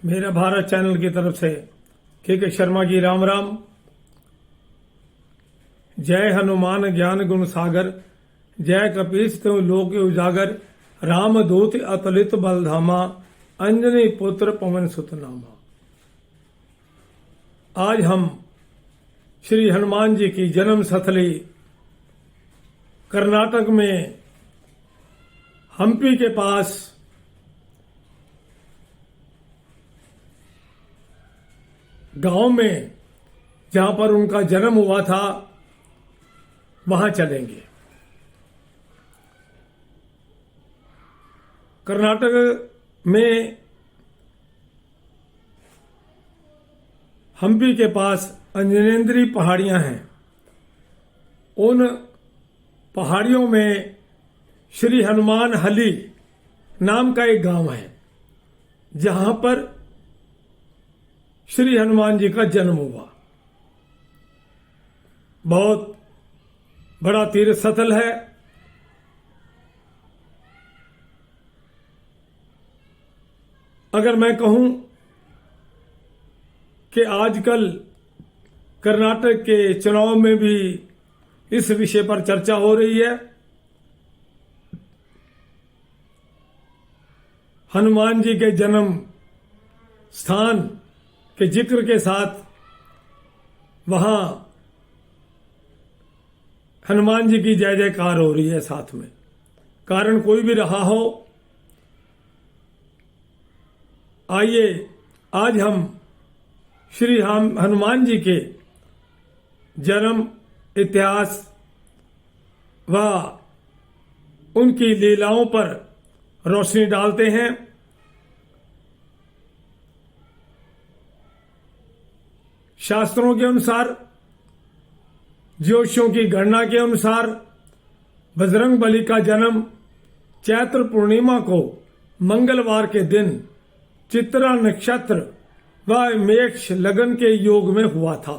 मेरा भारत चैनल की तरफ से के शर्मा जी राम राम। जय हनुमान ज्ञान गुण सागर, जय कपीस त्यों लोक उजागर, राम दूत अतुलित बलधामा, अंजनी पुत्र पवन सुत नामा। आज हम श्री हनुमान जी की जन्म स्थली कर्नाटक में हम्पी के पास गांव में जहां पर उनका जन्म हुआ था वहां चलेंगे। कर्नाटक में हम्पी के पास अंजनेन्द्री पहाड़ियां हैं। उन पहाड़ियों में श्री हनुमान हली नाम का एक गांव है जहां पर श्री हनुमान जी का जन्म हुआ। बहुत बड़ा तीर्थ स्थल है। अगर मैं कहूं कि आजकल कर्नाटक के चुनाव में भी इस विषय पर चर्चा हो रही है। हनुमान जी के जन्म स्थान के जिक्र के साथ वहां हनुमान जी की जय जयकार हो रही है। साथ में कारण कोई भी रहा हो, आइए आज हम श्री हनुमान जी के जन्म, इतिहास व उनकी लीलाओं पर रोशनी डालते हैं। शास्त्रों के अनुसार, ज्योतिषियों की गणना के अनुसार बजरंग बली का जन्म चैत्र पूर्णिमा को मंगलवार के दिन चित्रा नक्षत्र व मेष लगन के योग में हुआ था।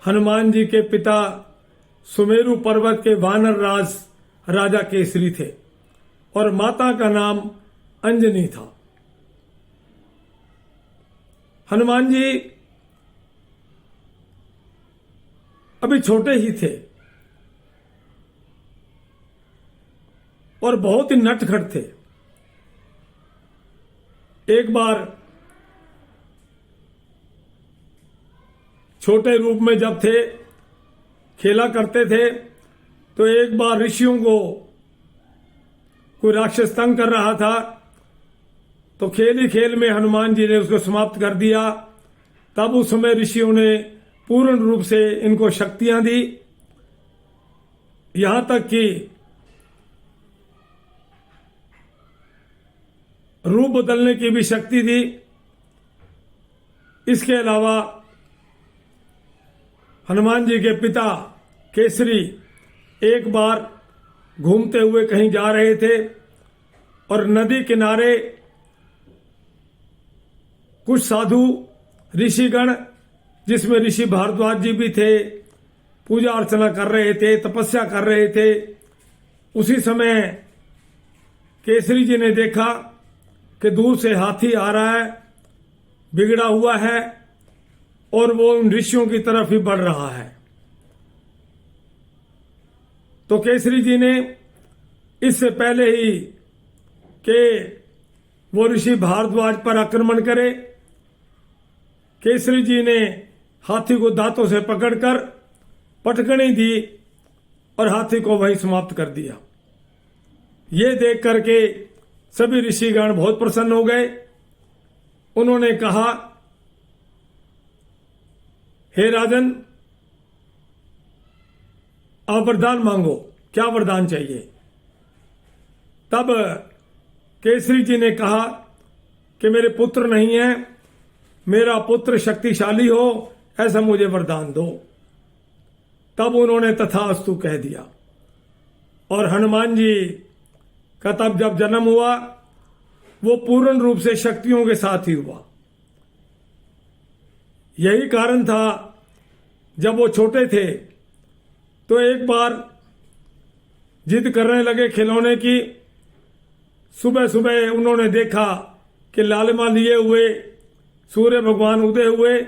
हनुमान जी के पिता सुमेरु पर्वत के वानर राज राजा केसरी थे और माता का नाम अंजनी था। हनुमान जी अभी छोटे ही थे और बहुत ही नटखट थे। एक बार छोटे रूप में जब थे, खेला करते थे, तो एक बार ऋषियों को कोई राक्षस तंग कर रहा था, तो खेल ही खेल में हनुमान जी ने उसको समाप्त कर दिया। तब उस समय ऋषियों ने पूर्ण रूप से इनको शक्तियां दी, यहां तक कि रूप बदलने की भी शक्ति दी। इसके अलावा हनुमान जी के पिता केसरी एक बार घूमते हुए कहीं जा रहे थे और नदी किनारे कुछ साधु ऋषिगण, जिसमें ऋषि भारद्वाज जी भी थे, पूजा अर्चना कर रहे थे, तपस्या कर रहे थे। उसी समय केसरी जी ने देखा कि दूर से हाथी आ रहा है, बिगड़ा हुआ है और वो उन ऋषियों की तरफ ही बढ़ रहा है। तो केसरी जी ने इससे पहले ही कि वो ऋषि भारद्वाज पर आक्रमण करे, केसरी जी ने हाथी को दांतों से पकड़कर पटकनी दी और हाथी को वहीं समाप्त कर दिया। ये देख करके सभी ऋषिगण बहुत प्रसन्न हो गए। उन्होंने कहा, हे राजन, आप वरदान मांगो, क्या वरदान चाहिए। तब केसरी जी ने कहा कि मेरे पुत्र नहीं है, मेरा पुत्र शक्तिशाली हो, ऐसा मुझे वरदान दो। तब उन्होंने तथास्तु कह दिया और हनुमान जी का तब जब जन्म हुआ वो पूर्ण रूप से शक्तियों के साथ ही हुआ। यही कारण था, जब वो छोटे थे तो एक बार जिद करने लगे खिलौने की। सुबह सुबह उन्होंने देखा कि लालिमा लिए हुए सूर्य भगवान उदय हुए,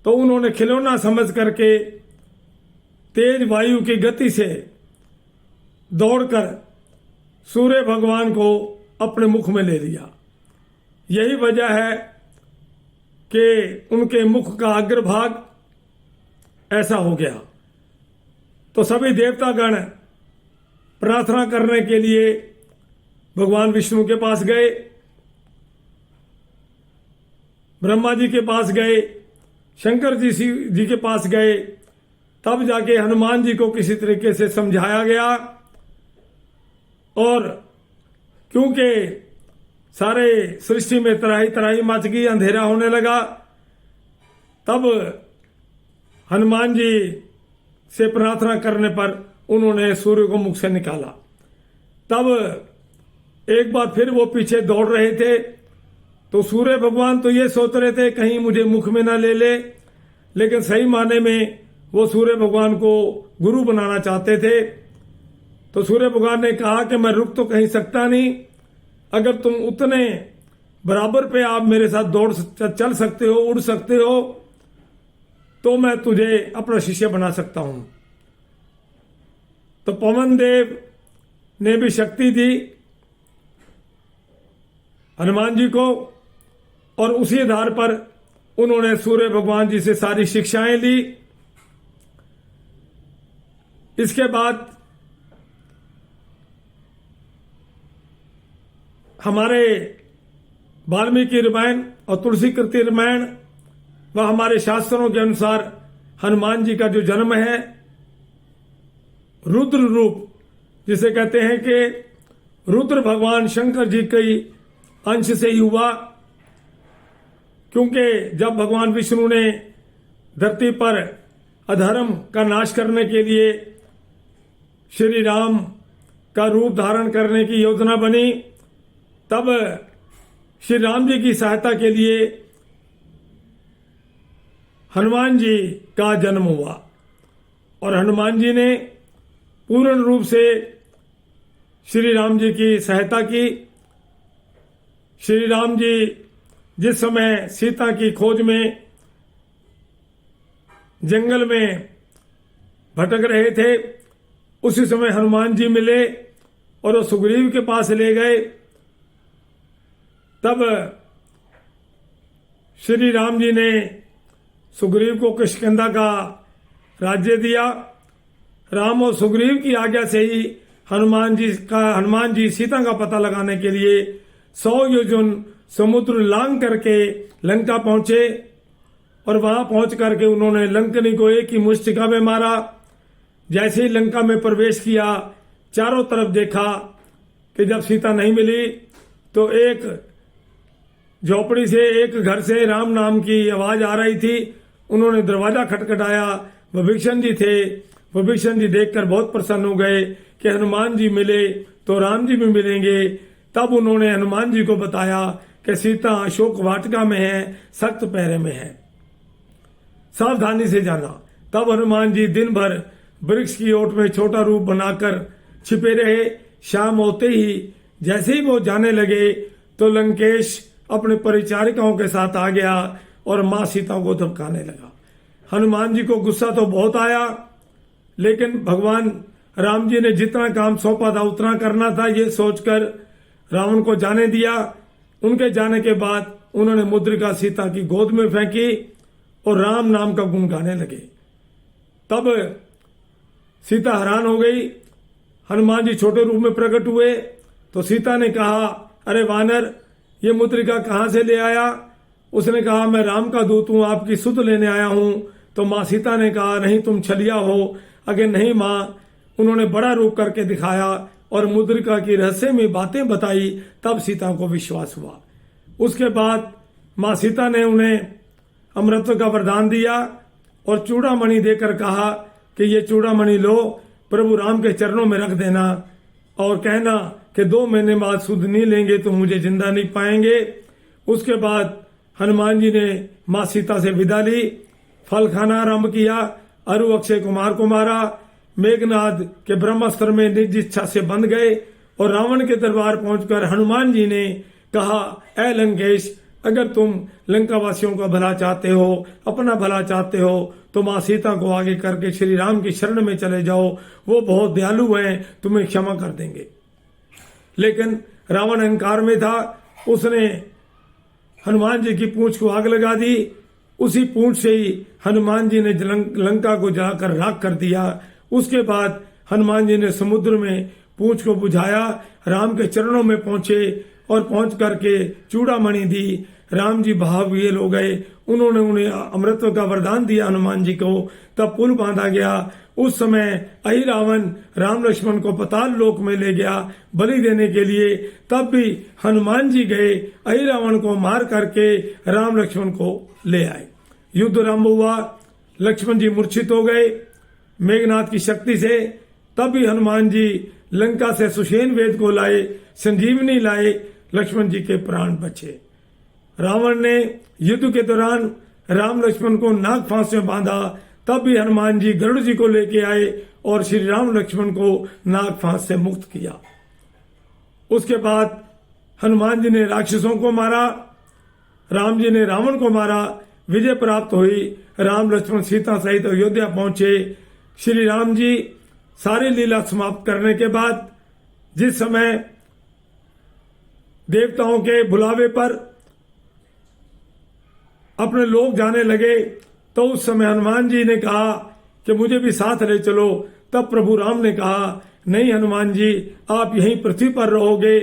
तो उन्होंने खिलौना समझ करके तेज वायु की गति से दौड़कर सूर्य भगवान को अपने मुख में ले लिया। यही वजह है कि उनके मुख का अग्रभाग ऐसा हो गया। तो सभी देवतागण प्रार्थना करने के लिए भगवान विष्णु के पास गए, ब्रह्मा जी के पास गए, शंकर जी के पास गए। तब जाके हनुमान जी को किसी तरीके से समझाया गया, और क्योंकि सारे सृष्टि में तराही तराही मच गई, अंधेरा होने लगा, तब हनुमान जी से प्रार्थना करने पर उन्होंने सूर्य को मुख से निकाला। तब एक बार फिर वो पीछे दौड़ रहे थे, तो सूर्य भगवान तो ये सोच रहे थे कहीं मुझे मुख में ना ले ले, लेकिन सही माने में वो सूर्य भगवान को गुरु बनाना चाहते थे। तो सूर्य भगवान ने कहा कि मैं रुक तो कहीं सकता नहीं, अगर तुम उतने बराबर पे आप मेरे साथ चल सकते हो, उड़ सकते हो, तो मैं तुझे अपना शिष्य बना सकता हूं। तो पवन देव ने भी शक्ति दी हनुमान जी को, और उसी आधार पर उन्होंने सूर्य भगवान जी से सारी शिक्षाएं ली। इसके बाद हमारे वाल्मीकि रामायण और तुलसी कृति रामायण व हमारे शास्त्रों के अनुसार हनुमान जी का जो जन्म है रुद्र रूप, जिसे कहते हैं कि रुद्र भगवान शंकर जी के अंश से ही हुआ, क्योंकि जब भगवान विष्णु ने धरती पर अधर्म का नाश करने के लिए श्री राम का रूप धारण करने की योजना बनी, तब श्री राम जी की सहायता के लिए हनुमान जी का जन्म हुआ, और हनुमान जी ने पूर्ण रूप से श्री राम जी की सहायता की। श्री राम जी जिस समय सीता की खोज में जंगल में भटक रहे थे, उसी समय हनुमान जी मिले और वो सुग्रीव के पास ले गए। तब श्री राम जी ने सुग्रीव को किष्किंधा का राज्य दिया। राम और सुग्रीव की आज्ञा से ही हनुमान जी सीता का पता लगाने के लिए 100 योजन समुद्र लांग करके लंका पहुंचे, और वहां पहुंच करके उन्होंने लंकनी को एक ही मुष्टिका में मारा। जैसे ही लंका में प्रवेश किया, चारों तरफ देखा कि जब सीता नहीं मिली, तो एक झोपड़ी से, एक घर से राम नाम की आवाज आ रही थी। उन्होंने दरवाजा खटखटाया, विभीषण जी थे। विभीषण जी देखकर बहुत प्रसन्न हो गए कि हनुमान जी मिले तो राम जी भी मिलेंगे। तब उन्होंने हनुमान जी को बताया कि सीता अशोक वाटिका में है, सख्त पहरे में है, सावधानी से जाना। तब हनुमान जी दिन भर वृक्ष की ओट में छोटा रूप बनाकर छिपे रहे। शाम होते ही जैसे ही वो जाने लगे, तो लंकेश अपने परिचारिकाओं के साथ आ गया और मां सीता को धमकाने लगा। हनुमान जी को गुस्सा तो बहुत आया, लेकिन भगवान राम जी ने जितना काम सौंपा था उतना करना था, ये सोचकर रावण को जाने दिया। उनके जाने के बाद उन्होंने मुद्रिका सीता की गोद में फेंकी और राम नाम का गुण गाने लगे। तब सीता हैरान हो गई। हनुमान जी छोटे रूप में प्रकट हुए, तो सीता ने कहा, अरे वानर, ये मुद्रिका कहाँ से ले आया? उसने कहा, मैं राम का दूत हूं, आपकी सुध लेने आया हूं। तो माँ सीता ने कहा, नहीं, तुम छलिया हो। अगर नहीं माँ, उन्होंने बड़ा रूप करके दिखाया और मुद्रिका की रहस्यमयी बातें बताई। तब सीता को विश्वास हुआ। उसके बाद माँ सीता ने उन्हें अमृत का वरदान दिया और चूड़ामणि देकर कहा कि ये चूड़ामणि लो, प्रभु राम के चरणों में रख देना और कहना कि 2 महीने बाद सुध नहीं लेंगे तो मुझे जिंदा नहीं पाएंगे। उसके बाद हनुमान जी ने माँ सीता से विदा ली, फल खाना आरंभ किया, अरु अक्षय कुमार को मारा, मेघनाद के ब्रह्मास्त्र में निज इच्छा से बंध गए और रावण के दरबार पहुंचकर हनुमान जी ने कहा, ऐ लंकेश, अगर तुम लंका वासियों का भला चाहते हो, अपना भला चाहते हो, तो माँ सीता को आगे करके श्री राम की शरण में चले जाओ, वो बहुत दयालु हैं, तुम्हें क्षमा कर देंगे। लेकिन रावण अहंकार में था, उसने हनुमान जी की पूंछ को आग लगा दी। उसी पूंछ से ही हनुमान जी ने लंका को जलाकर राख कर दिया। उसके बाद हनुमान जी ने समुद्र में पूंछ को बुझाया, राम के चरणों में पहुंचे और पहुंच करके चूड़ामणि दी। राम जी भावविह्वल हो गए। उन्होंने उन्हें अमृतत्व का वरदान दिया हनुमान जी को। तब पुल बांधा गया। उस समय अहि रावण राम लक्ष्मण को पाताल लोक में ले गया बलि देने के लिए। तब भी हनुमान जी गए, अहि रावण को मार करके राम लक्ष्मण को ले आए। युद्ध आरंभ हुआ। लक्ष्मण जी मूर्छित हो गए मेघनाथ की शक्ति से। तब भी हनुमान जी लंका से सुषेण वेद को लाए, संजीवनी लाए, लक्ष्मण जी के प्राण बचे। रावण ने युद्ध के दौरान राम लक्ष्मण को नाग फांस में बांधा। तब भी हनुमान जी गरुड़ जी को लेके आए और श्री राम लक्ष्मण को नाग फांस से मुक्त किया। उसके बाद हनुमान जी ने राक्षसों को मारा, राम जी ने रावण को मारा, विजय प्राप्त हुई। राम लक्ष्मण सीता सहित अयोध्या पहुंचे। श्री राम जी सारी लीला समाप्त करने के बाद जिस समय देवताओं के बुलावे पर अपने लोग जाने लगे, तो उस समय हनुमान जी ने कहा कि मुझे भी साथ ले चलो। तब प्रभु राम ने कहा, नहीं हनुमान जी, आप यहीं पृथ्वी पर रहोगे,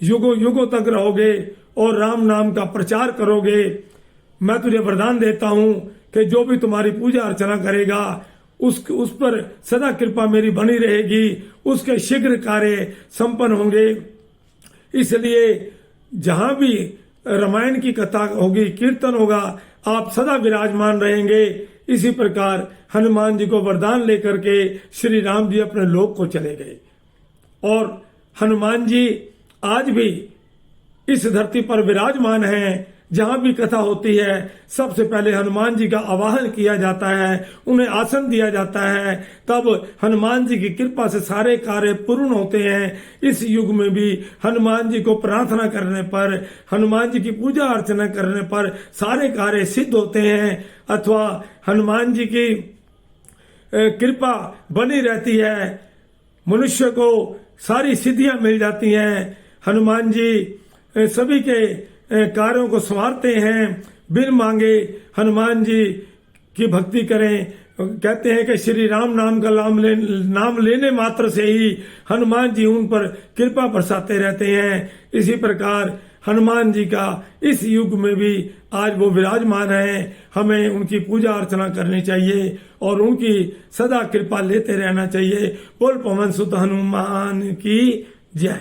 युगों युगों तक रहोगे और राम नाम का प्रचार करोगे। मैं तुझे वरदान देता हूं कि जो भी तुम्हारी पूजा अर्चना करेगा उस पर सदा कृपा मेरी बनी रहेगी, उसके शीघ्र कार्य संपन्न होंगे। इसलिए जहां भी रामायण की कथा होगी, कीर्तन होगा, आप सदा विराजमान रहेंगे। इसी प्रकार हनुमान जी को वरदान लेकर के श्री राम जी अपने लोक को चले गए। और हनुमान जी आज भी इस धरती पर विराजमान हैं। जहां भी कथा होती है, सबसे पहले हनुमान जी का आवाहन किया जाता है, उन्हें आसन दिया जाता है। तब हनुमान जी की कृपा से सारे कार्य पूर्ण होते हैं। इस युग में भी हनुमान जी को प्रार्थना करने पर, हनुमान जी की पूजा अर्चना करने पर सारे कार्य सिद्ध होते हैं, अथवा हनुमान जी की कृपा बनी रहती है। मनुष्य को सारी सिद्धियां मिल जाती हैं। हनुमान जी सभी के कार्यों को संवारते हैं। बिन मांगे हनुमान जी की भक्ति करें। कहते हैं कि श्री राम नाम का नाम लेने मात्र से ही हनुमान जी उन पर कृपा बरसाते रहते हैं। इसी प्रकार हनुमान जी का इस युग में भी आज वो विराजमान है। हमें उनकी पूजा अर्चना करनी चाहिए और उनकी सदा कृपा लेते रहना चाहिए। बोल पवन सुत हनुमान की जय।